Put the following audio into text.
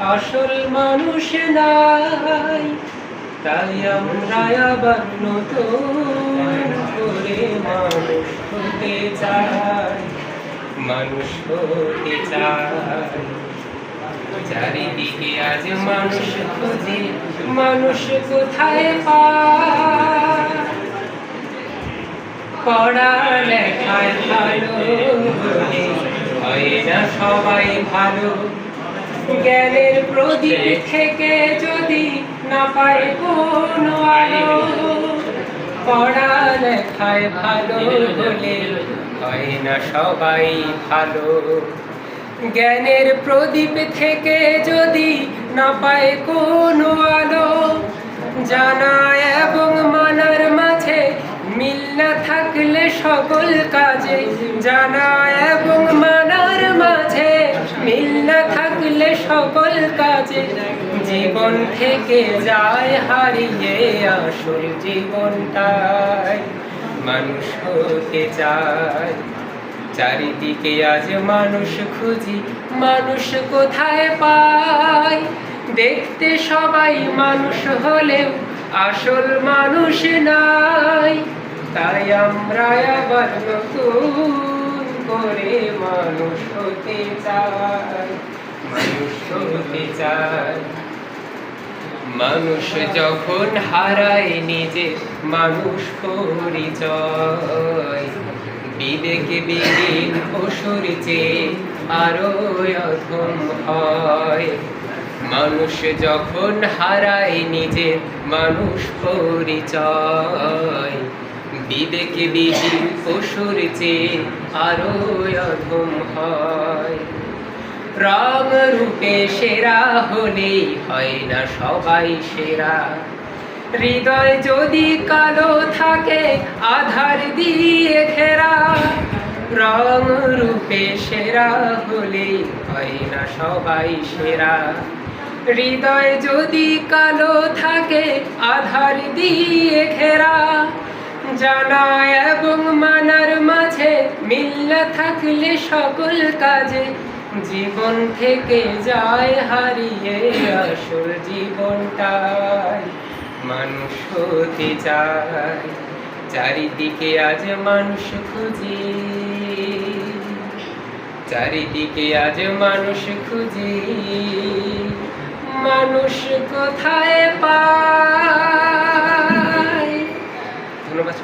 আসল মানুষ নাই, তাই আমরা আবার নতুন করে মানুষ হতে চাই, মানুষ হতে চাই। চারিদিকে আজ মানুষ খুঁজি, মানুষ কোথায় পায়? পড়ালেখায় ভালো হলে হয় না সবাই ভালো, জ্ঞানের প্রদীপ থেকে যদি না পায় কোনো আলো। পড়ালেখায় ভালো হলে হয় না সবাই ভালো, জ্ঞানের প্রদীপ থেকে যদি না পায় কোনো আলো। জানা এবং মানার মাঝে মিল না থাকলে সকল কাজে, জানা এবং মানার মাঝে মিল না থাকলে সকল কাজে, জীবন থেকে যায় হারিয়ে আসল জীবনটাই। মানুষ হতে চায়, চারিদিকে আজ মানুষ খুঁজি, মানুষ কোথায় পাই? দেখতে সবাই মানুষ হলেও আসল মানুষ নাই, তাই আমরা আবার নতুন করে মানুষ হতে চাই, মানুষ হতে চাই। মানুষ যখন হারায় নিজে মানুষ পরিচয়, বিবেকে বিলীন পশুর চেয়ে আরো অধম হয়। মানুষ যখন হারায় নিজের মানুষ পরিচয়, বিবেকে বিলীন পশুর চেয়ে আরো অধম হয়। রং রূপে সেরা হলেই হয় না সবাই সেরা, হৃদয় যদি কালো থাকে আধার দিয়ে ঘেরা। রং রূপে সেরা হলেই হয় না সবাই সেরা, হৃদয় যদি কালো থাকে আধার দিয়ে ঘেরা। জানা এবং মানার মাঝে মিল না থাকলে সকল কাজে, জীবন থেকে যায় হারিয়ে আসল জীবনটাই। মানুষ হতে চাই, চারিদিকে আজ মানুষ খুঁজি, চারিদিকে আজ মানুষ খুঁজি, মানুষ কোথায় পায়? ধন্যবাদ।